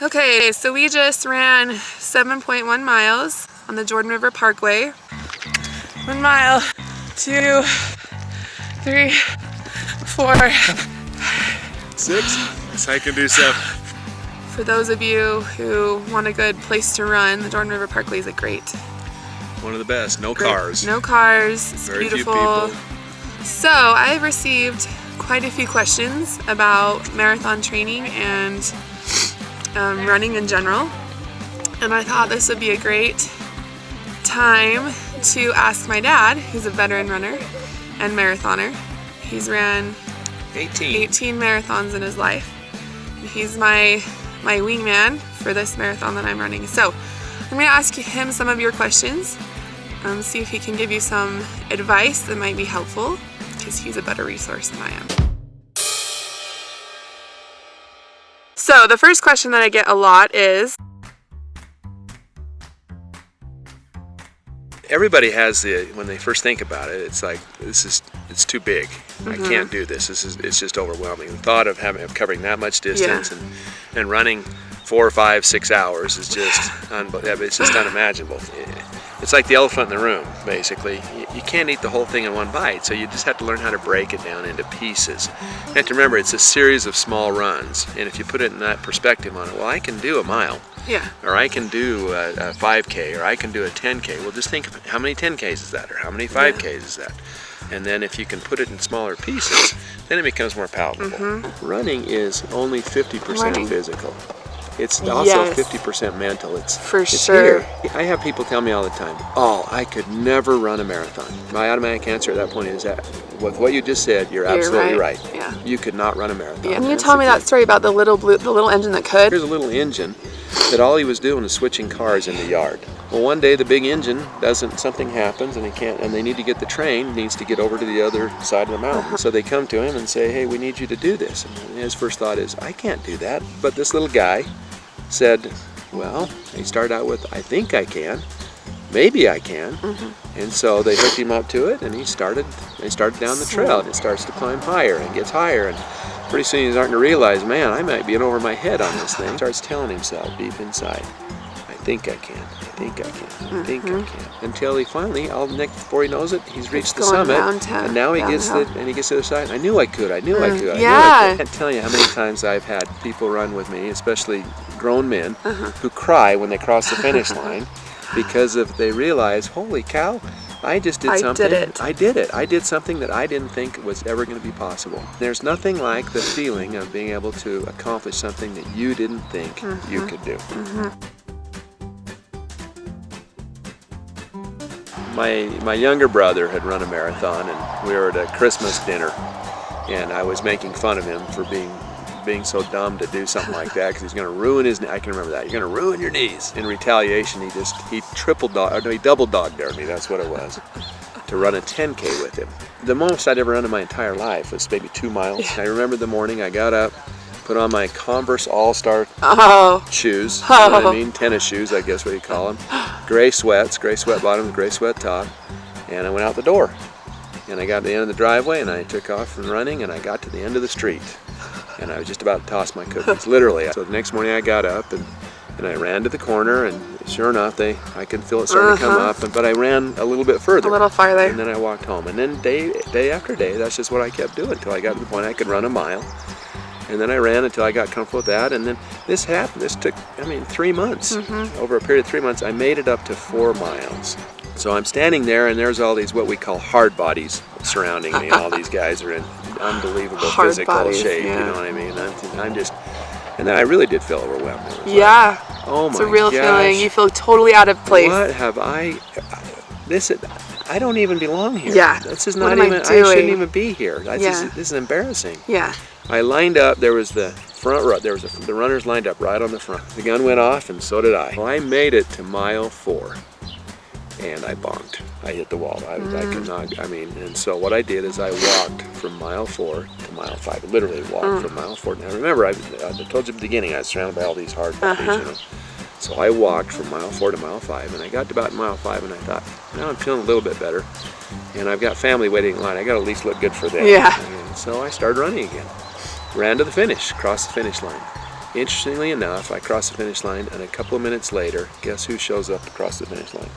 Okay, so we just ran 7.1 miles on the Jordan River Parkway. 1 mile, 2, 3, 4, 6. I can do 7. For those of you who want a good place to run, the Jordan River Parkway is a great. One of the best. No cars. No cars. It's Very beautiful. few people. So I've received quite a few questions about marathon training and running in general, and I thought this would be a great time to ask my dad, who's a veteran runner and marathoner. He's ran 18 marathons in his life. He's my wingman for this marathon that I'm running. So I'm going to ask him some of your questions, see if he can give you some advice that might be helpful, because he's a better resource than I am. So the first question that I get a lot is, everybody has when they first think about it, it's like, it's too big. I can't do this. It's just overwhelming. The thought of covering that much distance and running 4, 5, 6 hours is just it's just unimaginable. It's like the elephant in the room, basically. You can't eat the whole thing in one bite, so you just have to learn how to break it down into pieces. You have to remember, it's a series of small runs, and if you put it in that perspective on it, well, I can do a mile. Yeah. Or I can do a 5K, or I can do a 10K. Well, just think of how many 10Ks is that, or how many 5Ks is that. And then if you can put it in smaller pieces, then it becomes more palatable. Running is only 50% physical. It's also 50% mental. It's sure. Here. I have people tell me all the time, oh, I could never run a marathon. My automatic answer at that point is that with what you just said, you're absolutely right. Yeah. You could not run a marathon. Yeah. And you tell me that story about the little engine that could. Here's a little engine that all he was doing is switching cars in the yard. Well, one day the big engine something happens and they need to get the train, needs to get over to the other side of the mountain. So they come to him and say, hey, we need you to do this. And his first thought is, I can't do that. But this little guy said, well, he started out with, I think I can, maybe I can. And so they hooked him up to it, and they started down the trail, and it starts to climb higher and gets higher, and pretty soon he's starting to realize, man, I might be in over my head on this thing. He starts telling himself deep inside, I think I can, I think I can, I think I can. Until he finally, before he knows it, he's reached the summit, and now he gets to the side. I knew I could, I knew I could, I knew I can't tell you how many times I've had people run with me, especially grown men, who cry when they cross the finish line because they realize, holy cow, I just did something. I did it. I did something that I didn't think was ever going to be possible. There's nothing like the feeling of being able to accomplish something that you didn't think you could do. My younger brother had run a marathon, and we were at a Christmas dinner, and I was making fun of him for being so dumb to do something like that, because he's going to ruin his knee. I can remember that. You're going to ruin your knees. In retaliation, he double dog dared me. That's what it was, to run a 10K with him. The most I'd ever run in my entire life was maybe 2 miles. I remember the morning I got up, put on my Converse All-Star shoes, you know what I mean? Tennis shoes, I guess what you call them. Gray sweat bottoms, gray sweat top, and I went out the door. And I got to the end of the driveway, and I took off from running, and I got to the end of the street. And I was just about to toss my cookies, literally. So the next morning I got up, and I ran to the corner, and sure enough, I could feel it starting to come up, but I ran a little bit further. A little farther. And then I walked home. And then day after day, that's just what I kept doing until I got to the point I could run a mile. And then I ran until I got comfortable with that, and then this happened. This took, 3 months. Over a period of 3 months, I made it up to 4 miles. So I'm standing there, and there's all these what we call hard bodies surrounding me. All these guys are in unbelievable physical shape, you know what I mean? And then I really did feel overwhelmed. Yeah. Like, oh my gosh. It's a real feeling. You feel totally out of place. What have I don't even belong here. Yeah. This is not even, I shouldn't even be here. This is embarrassing. Yeah. I lined up, there was the front row, the runners lined up right on the front. The gun went off, and so did I. Well, I made it to mile 4. And I bonked. I hit the wall. I could not, and so what I did is I walked from mile 4 to mile 5. I literally walked from mile 4. Now remember, I told you at the beginning, I was surrounded by all these hard bodies, you know. So I walked from mile 4 to mile 5, and I got to about mile 5, and I thought, now I'm feeling a little bit better. And I've got family waiting in line. I got to at least look good for them. Yeah. And so I started running again. Ran to the finish, crossed the finish line. Interestingly enough, I crossed the finish line, and a couple of minutes later, guess who shows up across the finish line?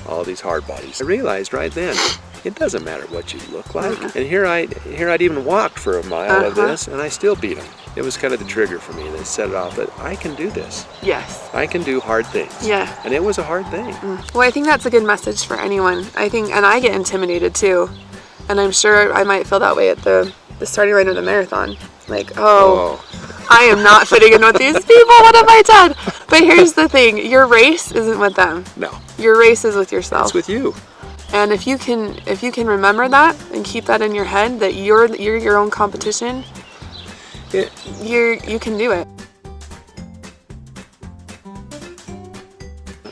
All these hard bodies. I realized right then, it doesn't matter what you look like. And here I'd even walked for a mile of this, and I still beat them. It was kind of the trigger for me that set it off that I can do this. Yes. I can do hard things. Yeah. And it was a hard thing. Well, I think that's a good message for anyone. I think, and I get intimidated too. And I'm sure I might feel that way at the starting line of the marathon. Like, oh. I am not fitting in with these people. What have I done? But here's the thing. Your race isn't with them. No. Your race is with yourself. It's with you. And if you can remember that and keep that in your head, that you're your own competition, you can do it.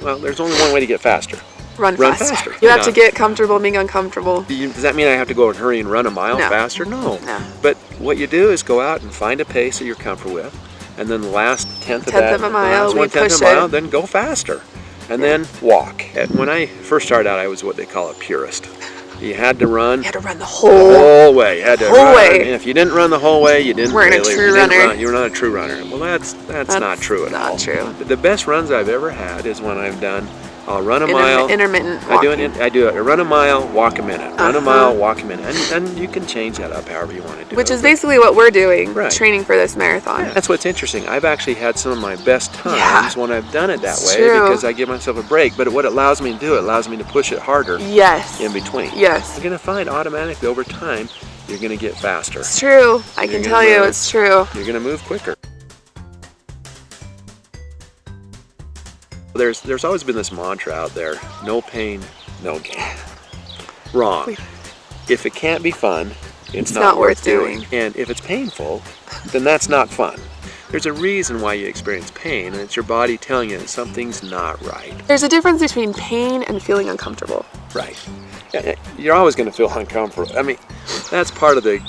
Well, there's only one way to get faster. Run faster. You Yeah. have to get comfortable being uncomfortable. Does that mean I have to go and hurry and run a mile faster? No. But what you do is go out and find a pace that you're comfortable with, and then the last tenth of a mile, the last 1/10 of a mile, then go faster, and then walk. And when I first started out, I was what they call a purist. You had to run. You had to run the whole way. You had to whole run. way. And if you didn't run the whole way, you didn't Weren't a really. true You didn't runner. run. You were not a true runner. Well, that's not true at all. Not true. The best runs I've ever had is when I'll run a mile. Intermittent walking. walking. I do it. Run a mile, walk a minute. Run a mile, walk a minute. And you can change that up however you want to do it. Which is basically what we're doing, Right. training for this marathon. Yeah, that's what's interesting. I've actually had some of my best times when I've done it that way true. because I give myself a break. But what it allows me to do, it allows me to push it harder Yes. in between. Yes. You're going to find automatically over time, you're going to get faster. It's true. I can tell you it's true. You're going to move quicker. There's always been this mantra out there, no pain, no gain. Wrong. If it can't be fun, it's not worth doing. And if it's painful, then that's not fun. There's a reason why you experience pain, and it's your body telling you that something's not right. There's a difference between pain and feeling uncomfortable. Right. You're always going to feel uncomfortable. I mean, that's part of the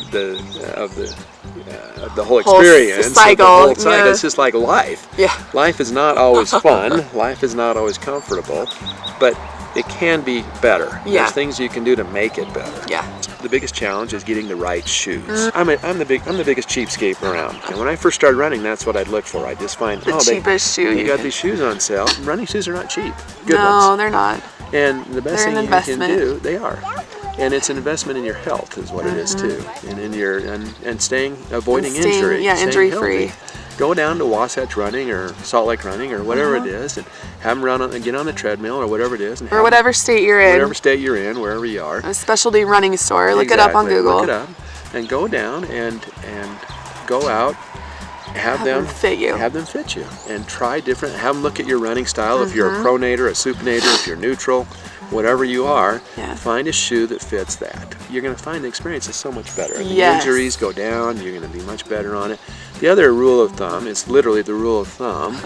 whole experience. Cycle. The whole cycle. Yeah. It's just like life. Yeah. Life is not always fun. Life is not always comfortable, but it can be better. Yeah. There's things you can do to make it better. Yeah. The biggest challenge is getting the right shoes. I'm the biggest cheapskate around. And when I first started running, that's what I'd look for. I'd just find The cheapest shoe you you got can. these shoes on sale. Running shoes are not cheap. Good No, ones. they're not. And the best They're an thing you investment. can do, they are. And it's an investment in your health is what it is too. And in your avoiding injury. Yeah, staying injury healthy. free. Go down to Wasatch Running or Salt Lake Running or whatever it is, and have them get on the treadmill or whatever it is, and Or whatever state you're in. whatever state you're in, wherever you are. A specialty running store. Look it up on Exactly. Google. Look it up and go down and go out. Have them fit you. Have them fit you and try different. Have them look at your running style. If you're a pronator, a supinator, if you're neutral, whatever you are, find a shoe that fits that. You're going to find the experience is so much better. And the injuries go down. You're going to be much better on it. The other rule of thumb is literally the rule of thumb.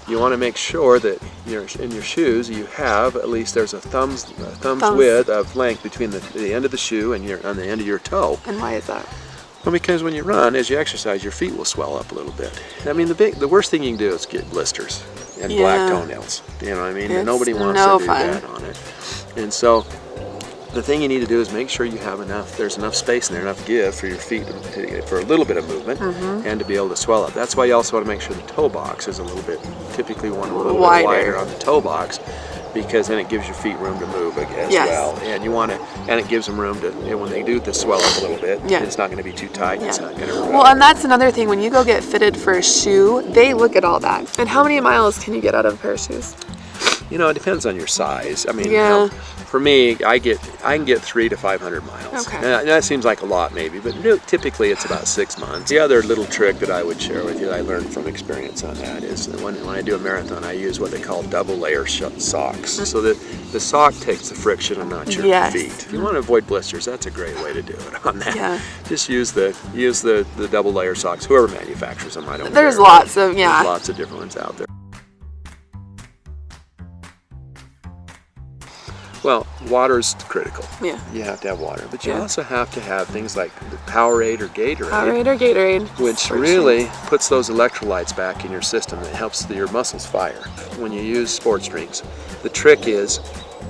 You want to make sure that in your shoes you have at least there's a thumb's width of length between the end of the shoe and on the end of your toe. And why is that? Well, because when you run, as you exercise, your feet will swell up a little bit. I mean, the worst thing you can do is get blisters and black toenails. You know what I mean? And nobody wants to do that on it. And so the thing you need to do is make sure you have there's enough space in there, enough give for your feet for a little bit of movement and to be able to swell up. That's why you also want to make sure the toe box is typically want a little bit wider on the toe box, because then it gives your feet room to move as well. And it gives them room to, when they do swell up a little bit, it's not going to be too tight. It's not going to Well, and that's another thing. When you go get fitted for a shoe, they look at all that. And how many miles can you get out of a pair of shoes? You know, it depends on your size. I mean, for me, I can get 300 to 500 miles. Okay. That seems like a lot, maybe, but typically it's about 6 months. The other little trick that I would share with you that I learned from experience on that is that when I do a marathon, I use what they call double layer socks, so that the sock takes the friction and not your feet. If you want to avoid blisters, that's a great way to do it on that. Yeah. Just use the double layer socks. Whoever manufactures them, I don't know. There's lots of There's lots of different ones out there. Well, water's critical. Yeah. You have to have water, but you also have to have things like the Powerade or Gatorade. Which really puts those electrolytes back in your system that helps your muscles fire. When you use sports drinks, the trick is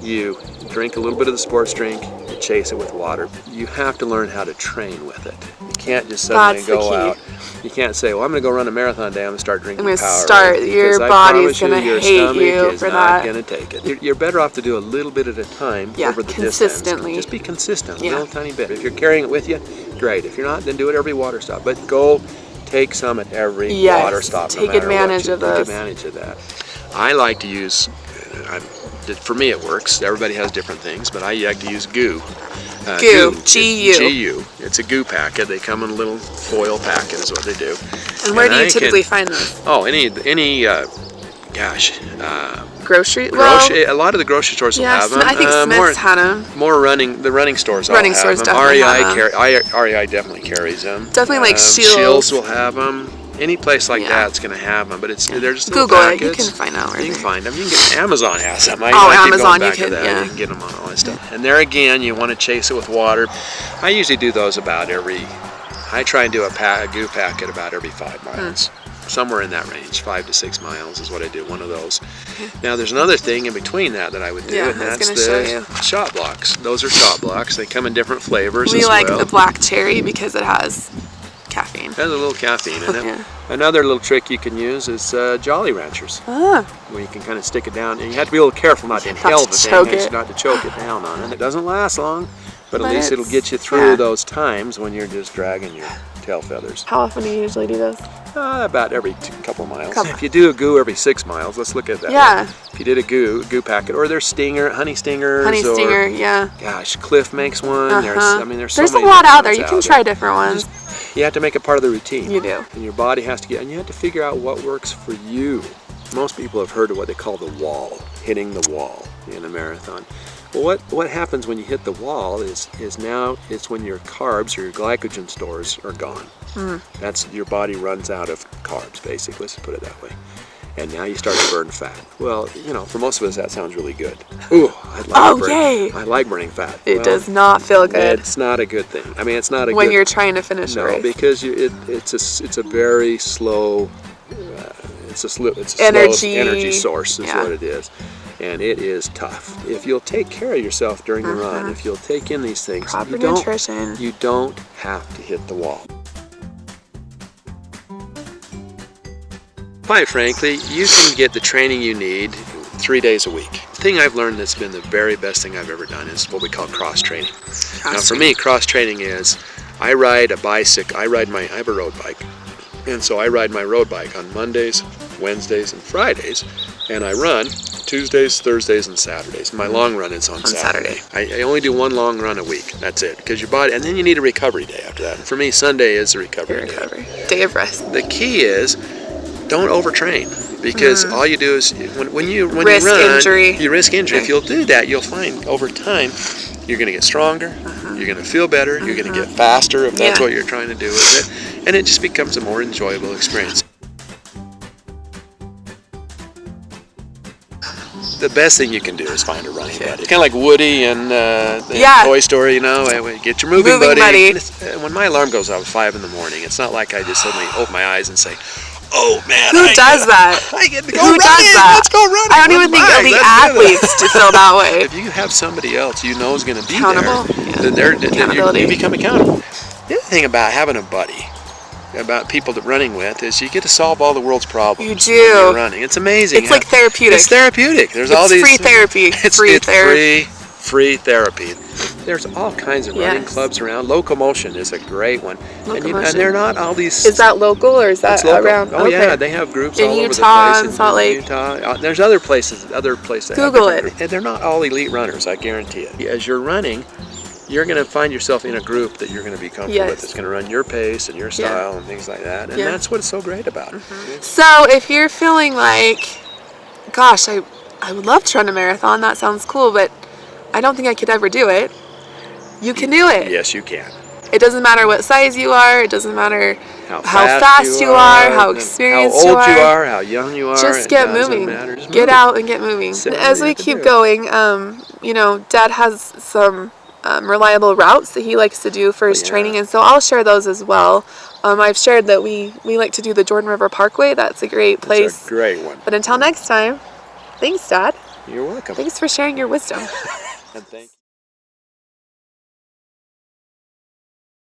you drink a little bit of the sports drink, you chase it with water. You have to learn how to train with it. You can't just suddenly go out You can't say, well, I'm going to go run a marathon day. I'm going to start drinking power. Your body's going to hate you for that. Your stomach is not going to take it. You're better off to do a little bit at a time over the consistently. distance. Just be consistent, a little tiny bit. If you're carrying it with you, great. If you're not, then do it every water stop. But go take some at every water stop. Take advantage of those. Take advantage of that. I like to use, for me it works. Everybody has different things, but I like to use GU. G-U. It's a GU packet. They come in a little foil packet is what they do. And where do you typically find those? Oh, any grocery? A lot of the grocery stores will have them. I think Smith's had them. The running stores all have them. REI definitely carries them. Definitely like Shields. Shields will have them. Any place like that's going to have them, but they're just little Google packets. it. You can find out where you can find them. You can get Amazon has them. Amazon, you can get them on all that stuff. And there again, you want to chase it with water. I usually do those about I try and do a GU packet about every 5 miles. Somewhere in that range, 5 to 6 miles is what I do, one of those. Now there's another thing in between that I would do, and that's the shot blocks. Those are shot blocks. They come in different flavors as well. We like the black cherry because it has caffeine. It has a little caffeine in it. Another little trick you can use is Jolly Ranchers. Where you can kind of stick it down, and you have to be a little careful not to inhale the thing, not to choke it down on it. It doesn't last long, but at least it'll get you through those times when you're just dragging your tail feathers. How often do you usually do those? About every couple miles. If you do a GU every 6 miles, let's look at that. Yeah. If you did a GU packet, or there's honey stingers. Honey stinger, yeah. Gosh, Cliff makes one. There's so there's many a lot out there. You can try different ones. You have to make it part of the routine. You do. And your body has to and you have to figure out what works for you. Most people have heard of what they call the wall, hitting the wall in a marathon. Well, what happens when you hit the wall is now it's when your carbs or your glycogen stores are gone. That's your body runs out of carbs, basically. Let's put it that way. And now you start to burn fat. Well, for most of us that sounds really good. Ooh, I like burning fat. It does not feel good. It's not a good thing. I mean, it's not when you're trying to finish a race. No, because it's a very slow. It's a slow energy source is what it is. And it is tough. If you'll take care of yourself during the run, if you'll take in these things, nutrition. You don't have to hit the wall. Quite frankly, you can get the training you need 3 days a week. The thing I've learned that's been the very best thing I've ever done is what we call cross-training. Now for me, cross-training is I ride a bicycle. I have a road bike. And so I ride my road bike on Mondays, Wednesdays, and Fridays. And I run Tuesdays, Thursdays, and Saturdays. My long run is on Saturday. I only do one long run a week. That's it. Because your body, and then you need a recovery day after that. And for me, Sunday is a recovery day of rest. The key is don't overtrain, because all you do is when you run, injury. You risk injury. If you'll do that, you'll find over time you're going to get stronger. You're going to feel better. You're going to get faster if that's what you're trying to do with it, and it just becomes a more enjoyable experience. The best thing you can do is find a running buddy. Kind of like Woody and Toy Story, get your moving buddy. When my alarm goes off at 5 in the morning, it's not like I just suddenly open my eyes and say, oh man, who does that? I get to go running. Let's go running. I don't even think elite athletes to feel that way. If you have somebody else you know is going to be there, then you become accountable. The other thing about having a buddy, about people that running with, is you get to solve all the world's problems. You do. When you're running. It's amazing. It's like therapeutic. It's therapeutic. There's all these free therapy. It's free therapy. There's all kinds of running clubs around. Locomotion is a great one. And they're not all these. Is that local or is that around? Oh yeah, they have groups all over the place. In Utah and Salt Lake. Utah. There's other places. Google it. And they're not all elite runners, I guarantee it. As you're running, you're going to find yourself in a group that you're going to be comfortable with. It's going to run your pace and your style and things like that. And that's what's so great about it. So if you're feeling like, gosh, I would love to run a marathon. That sounds cool, but I don't think I could ever do it. You can do it. Yes, you can. It doesn't matter what size you are. It doesn't matter how fast you are, how experienced you are. How old you are, how young you are. Just get moving. Get out and get moving. As we keep going, Dad has some reliable routes that he likes to do for his training, and so I'll share those as well. I've shared that we like to do the Jordan River Parkway. That's a great place. It's a great one. But until next time, thanks, Dad. You're welcome. Thanks for sharing your wisdom. And thank you.